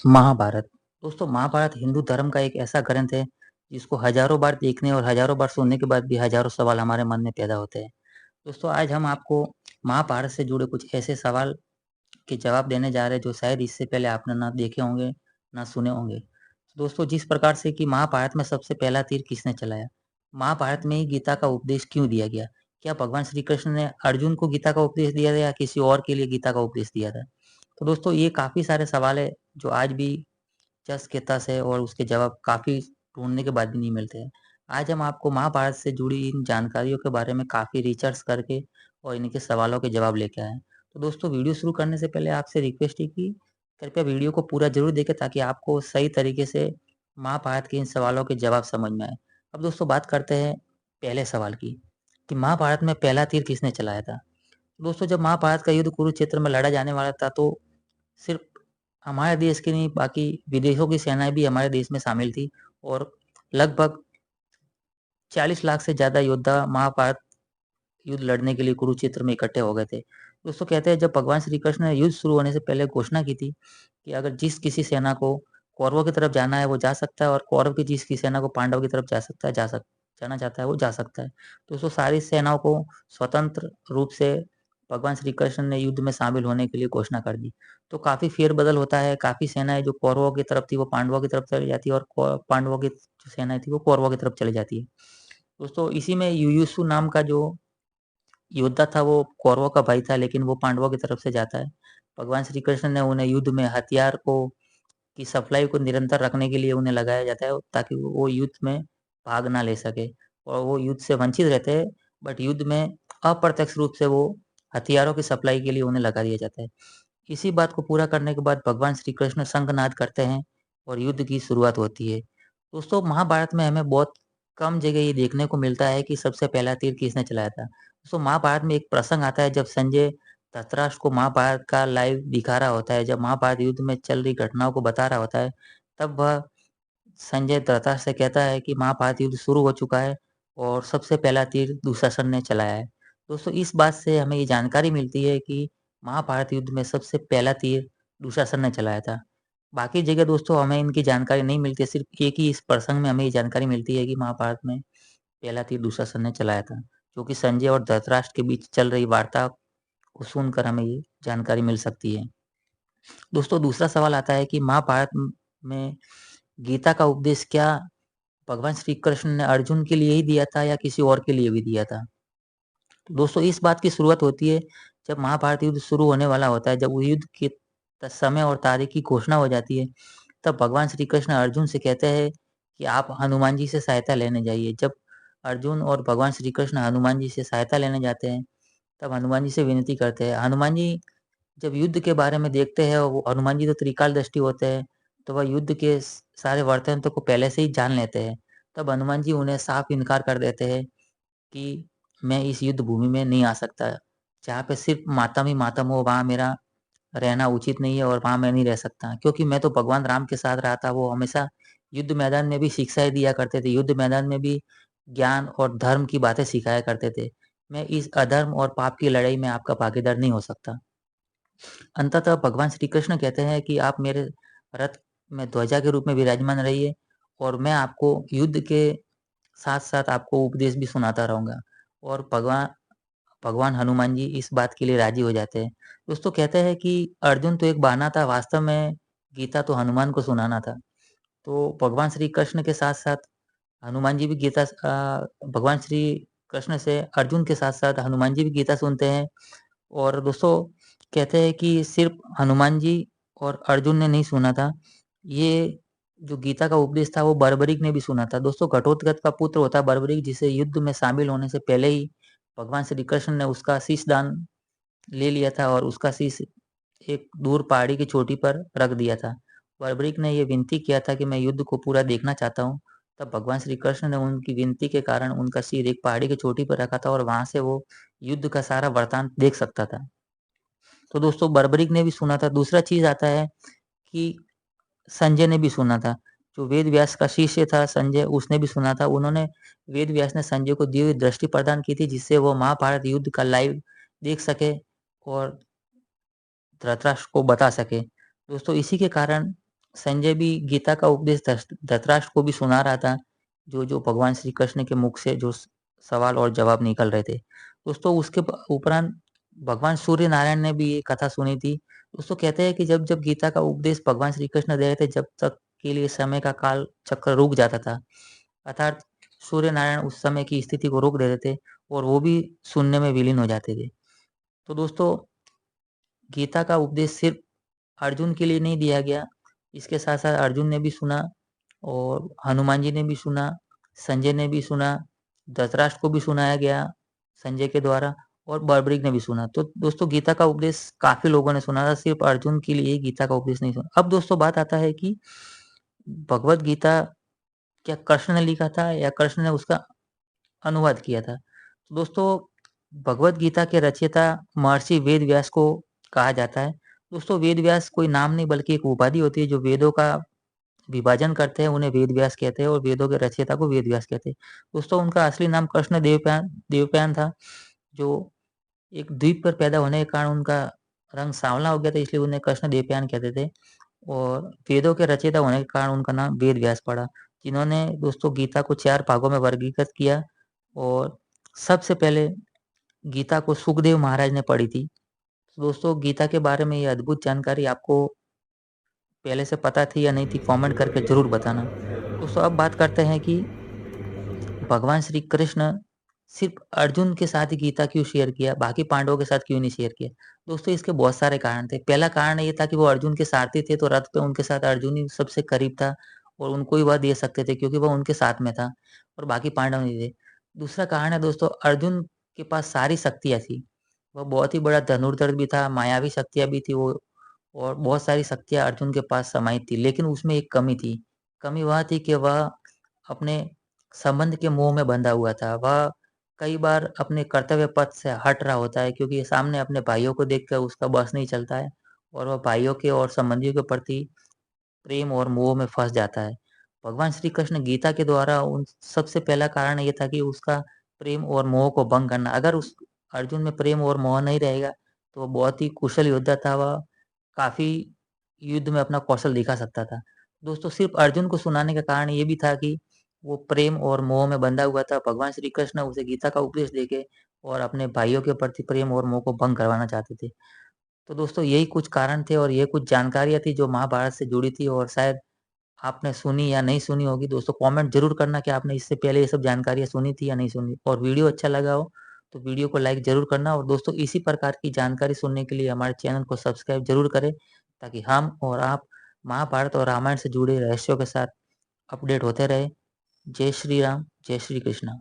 महाभारत। दोस्तों, महाभारत हिंदू धर्म का एक ऐसा ग्रंथ है जिसको हजारों बार देखने और हजारों बार सुनने के बाद भी हजारों सवाल हमारे मन में पैदा होते हैं। दोस्तों, आज हम आपको महाभारत से जुड़े कुछ ऐसे सवाल के जवाब देने जा रहे हैं जो शायद इससे पहले आपने ना देखे होंगे, ना सुने होंगे। दोस्तों, जिस प्रकार से कि महाभारत में सबसे पहला तीर किसने चलाया? महाभारत में ही गीता का उपदेश क्यों दिया गया? क्या भगवान श्री कृष्ण ने अर्जुन को गीता का उपदेश दिया था या किसी और के लिए गीता का उपदेश दिया था? तो दोस्तों, ये काफी सारे सवाल है जो आज भी चस के तस है और उसके जवाब काफ़ी ढूँढने के बाद भी नहीं मिलते हैं। आज हम आपको महाभारत से जुड़ी इन जानकारियों के बारे में काफ़ी रिसर्च करके और इनके सवालों के जवाब लेके आए हैं। तो दोस्तों, वीडियो शुरू करने से पहले आपसे रिक्वेस्ट है कि कृपया वीडियो को पूरा ज़रूर देखें ताकि आपको सही तरीके से महाभारत के इन सवालों के जवाब समझ में आए। अब दोस्तों, बात करते हैं पहले सवाल की कि महाभारत में पहला तीर किसने चलाया था? दोस्तों, जब महाभारत का युद्ध कुरुक्षेत्र में लड़ा जाने वाला था तो सिर्फ हमारे देश की नहीं, बाकी विदेशों की सेनाएं भी हमारे देश में शामिल थी और लगभग 40 लाख से ज्यादा योद्धा महाभारत युद्ध लड़ने के लिए कुरुक्षेत्र में इकट्ठे हो गए थे। दोस्तों, कहते हैं जब भगवान श्री कृष्ण ने युद्ध शुरू होने से पहले घोषणा की थी कि अगर जिस किसी सेना को कौरवों की तरफ जाना है वो जा सकता है और कौरव की जिस किसी सेना को पांडव की तरफ जा सकता है जाना चाहता है वो जा सकता है। दोस्तों, सारी सेनाओं को स्वतंत्र रूप से भगवान श्री कृष्ण ने युद्ध में शामिल होने के लिए घोषणा कर दी। तो काफी फेरबदल होता है, काफी सेनाएं जो कौरवों की तरफ थी वो पांडवों की तरफ चली जाती है और पांडवों की जो सेनाएं थी वो कौरवों की तरफ चली जाती है। दोस्तों, इसी में युयुत्सु नाम का जो योद्धा था वो कौरवों का भाई था लेकिन वो पांडवों की तरफ से जाता है। भगवान श्री कृष्ण ने उन्हें युद्ध में हथियार को की सप्लाई को निरंतर रखने के लिए उन्हें लगाया जाता है ताकि वो युद्ध में भाग ना ले सके और वो युद्ध से वंचित रहते हैं। बट युद्ध में अप्रत्यक्ष रूप से वो हथियारों की सप्लाई के लिए उन्हें लगा दिया जाता है। इसी बात को पूरा करने के बाद भगवान श्री कृष्ण शंखनाद करते हैं और युद्ध की शुरुआत होती है। दोस्तों, महाभारत में हमें बहुत कम जगह ये देखने को मिलता है कि सबसे पहला तीर किसने चलाया था। दोस्तों, महाभारत में एक प्रसंग आता है जब संजय धृतराष्ट्र को महाभारत का लाइव दिखा रहा होता है, जब महाभारत युद्ध में चल रही घटनाओं को बता रहा होता है, तब वह संजय धृतराष्ट्र से कहता है कि महाभारत युद्ध शुरू हो चुका है और सबसे पहला तीर दुशासन ने चलाया है। दोस्तों, इस बात से हमें ये जानकारी मिलती है कि महाभारत युद्ध में सबसे पहला तीर दुशासन ने चलाया था। बाकी जगह दोस्तों हमें इनकी जानकारी नहीं मिलती है, सिर्फ एक ही इस प्रसंग में हमें ये जानकारी मिलती है कि महाभारत में पहला तीर दुशासन ने चलाया था, जो कि संजय और धृतराष्ट्र के बीच चल रही वार्ता को सुनकर हमें ये जानकारी मिल सकती है। दोस्तों, दूसरा सवाल आता है कि महाभारत में गीता का उपदेश क्या भगवान श्री कृष्ण ने अर्जुन के लिए ही दिया था या किसी और के लिए भी दिया था? तो दोस्तों, इस बात की शुरुआत होती है जब महाभारत युद्ध शुरू होने वाला होता है, जब वो युद्ध के समय और तारीख की घोषणा हो जाती है, तब भगवान श्री कृष्ण अर्जुन से कहते हैं कि आप हनुमान जी से सहायता लेने जाइए। जब अर्जुन और भगवान श्री कृष्ण हनुमान जी से सहायता लेने जाते हैं, तब हनुमान जी से विनती करते हैं। हनुमान जी जब युद्ध के बारे में देखते हैं, वो हनुमान जी तो त्रिकालदर्शी होते हैं, तो वह युद्ध के सारे वर्तंत्र को पहले से ही जान लेते हैं। तब हनुमान जी उन्हें साफ इनकार कर देते हैं कि मैं इस युद्ध भूमि में नहीं आ सकता। जहाँ पे सिर्फ मातम ही मातम हो वहाँ मेरा रहना उचित नहीं है और वहाँ मैं नहीं रह सकता। क्योंकि मैं तो भगवान राम के साथ रहा था, वो हमेशा युद्ध मैदान में भी शिक्षाएँ दिया करते थे, युद्ध मैदान में भी ज्ञान और धर्म की बातें सिखाया करते थे। मैं इस अधर्म और पाप की लड़ाई में आपका भागीदार नहीं हो सकता। अंततः भगवान श्री कृष्ण कहते हैं कि आप मेरे रथ में ध्वजा के रूप में विराजमान रहिए और मैं आपको युद्ध के साथ साथ आपको उपदेश भी सुनाता रहूंगा। और भगवान भगवान हनुमान जी इस बात के लिए राजी हो जाते हैं। दोस्तों, कहते हैं कि अर्जुन तो एक बहाना था, वास्तव में गीता तो हनुमान को सुनाना था। तो भगवान श्री कृष्ण के साथ साथ हनुमान जी भी भगवान श्री कृष्ण से अर्जुन के साथ साथ हनुमान जी भी गीता सुनते हैं। और दोस्तों, कहते हैं कि सिर्फ हनुमान जी और अर्जुन ने नहीं सुना था, ये जो गीता का उपदेश था वो बर्बरीक ने भी सुना था। दोस्तों, घटोत्कच का पुत्र होता है बर्बरीक, जिसे युद्ध में शामिल होने से पहले ही भगवान श्री कृष्ण ने उसका शीश दान ले लिया था और उसका शीश एक दूर पहाड़ी की चोटी पर रख दिया था। बर्बरीक ने ये विनती किया था कि मैं युद्ध को पूरा देखना चाहता हूँ। तब भगवान श्री कृष्ण ने उनकी विनती के कारण उनका सिर एक पहाड़ी की चोटी पर रखा था और वहां से वो युद्ध का सारा वृतांत देख सकता था। तो दोस्तों, बर्बरीक ने भी सुना था। दूसरा चीज आता है कि संजय ने भी सुना था। जो वेद व्यास का शिष्य था संजय, उसने भी सुना था। उन्होंने वेद व्यास ने संजय को दिव्य दृष्टि प्रदान की थी जिससे वो महाभारत युद्ध का लाइव देख सके और धृतराष्ट्र को बता सके। दोस्तों, इसी के कारण संजय भी गीता का उपदेश धृतराष्ट्र को भी सुना रहा था, जो भगवान श्री कृष्ण के मुख से जो सवाल और जवाब निकल रहे थे। दोस्तों उसके उपरांत भगवान सूर्य नारायण ने भी ये कथा सुनी थी। दोस्तों कहते हैं कि जब जब गीता का उपदेश भगवान श्री कृष्ण दे रहे थे, जब तक के लिए समय का काल चक्र रुक जाता था, अर्थात सूर्य नारायण उस समय की स्थिति को रोक देते थे और वो भी सुनने में विलीन हो जाते थे। तो दोस्तों गीता का उपदेश सिर्फ अर्जुन के लिए नहीं दिया गया, इसके साथ-साथ अर्जुन ने भी सुना और हनुमान जी ने भी सुना, संजय ने भी सुना, धृतराष्ट्र को भी सुनाया गया संजय के द्वारा और बर्बरीक ने भी सुना। तो दोस्तों गीता का उपदेश काफ़ी लोगों ने सुना था, सिर्फ अर्जुन के लिए ही गीता का उपदेश नहीं सुना। अब दोस्तों बात आता है कि भगवद गीता क्या कृष्ण ने लिखा था या कृष्ण ने उसका अनुवाद किया था? तो दोस्तों भगवद गीता के रचयिता महर्षि वेद व्यास को कहा जाता है। दोस्तों वेद व्यास कोई नाम नहीं बल्कि एक उपाधि होती है, जो वेदों का विभाजन करते हैं उन्हें वेद व्यास कहते हैं और वेदों के रचयिता को वेद व्यास कहते हैं। दोस्तों उनका असली नाम कृष्ण देवप्यान था, जो एक द्वीप पर पैदा होने के कारण उनका रंग सांवला हो गया था, इसलिए उन्हें कृष्ण देवप्यान कहते थे और वेदों के रचयिता होने के कारण उनका नाम वेद व्यास पड़ा, जिन्होंने दोस्तों गीता को 4 भागों में वर्गीकृत किया और सबसे पहले गीता को सुखदेव महाराज ने पढ़ी थी। तो दोस्तों गीता के बारे में ये अद्भुत जानकारी आपको पहले से पता थी या नहीं थी, कमेंट करके ज़रूर बताना। दोस्तों अब बात करते हैं कि भगवान श्री कृष्ण सिर्फ अर्जुन के साथ ही गीता क्यों शेयर किया, बाकी पांडवों के साथ क्यों नहीं शेयर किया? दोस्तों इसके बहुत सारे कारण थे। पहला कारण ये था कि वो अर्जुन के सारथी थे, तो रथ पे उनके साथ अर्जुन ही सबसे करीब था और उनको ही वह दे सकते थे क्योंकि वह उनके साथ में था और बाकी पांडव नहीं थे। दूसरा कारण है दोस्तों, अर्जुन के पास सारी शक्तियाँ थी। वह बहुत ही बड़ा धनुर्धर भी था, मायावी शक्तियाँ भी थी वो और बहुत सारी शक्तियाँ अर्जुन के पास समाहित थी। लेकिन उसमें एक कमी थी। कमी वह थी कि वह अपने संबंध के मोह में बंधा हुआ था। वह कई बार अपने कर्तव्य पथ से हट रहा होता है क्योंकि सामने अपने भाइयों को देखकर उसका बस नहीं चलता है और वह भाइयों के और संबंधियों के प्रति प्रेम और मोह में फँस जाता है। भगवान श्री कृष्ण गीता के द्वारा उन सबसे पहला कारण ये था कि उसका प्रेम और मोह को भंग करना। अगर उस अर्जुन में प्रेम और मोह नहीं रहेगा, तो वह बहुत ही कुशल योद्धा था, वह काफ़ी युद्ध में अपना कौशल दिखा सकता था। दोस्तों सिर्फ़ अर्जुन को सुनाने का कारण ये भी था कि वो प्रेम और मोह में बंधा हुआ था। भगवान श्री कृष्ण उसे गीता का उपदेश देके और अपने भाइयों के प्रति प्रेम और मोह को भंग करवाना चाहते थे। तो दोस्तों यही कुछ कारण थे और ये कुछ जानकारियाँ थी जो महाभारत से जुड़ी थी और शायद आपने सुनी या नहीं सुनी होगी। दोस्तों कमेंट ज़रूर करना कि आपने इससे पहले ये सब जानकारियाँ सुनी थी या नहीं सुनी और वीडियो अच्छा लगा हो तो वीडियो को लाइक ज़रूर करना और दोस्तों इसी प्रकार की जानकारी सुनने के लिए हमारे चैनल को सब्सक्राइब ज़रूर करें ताकि हम और आप महाभारत और रामायण से जुड़े रहस्यों के साथ अपडेट होते रहें। जय श्री राम, जय श्री कृष्ण।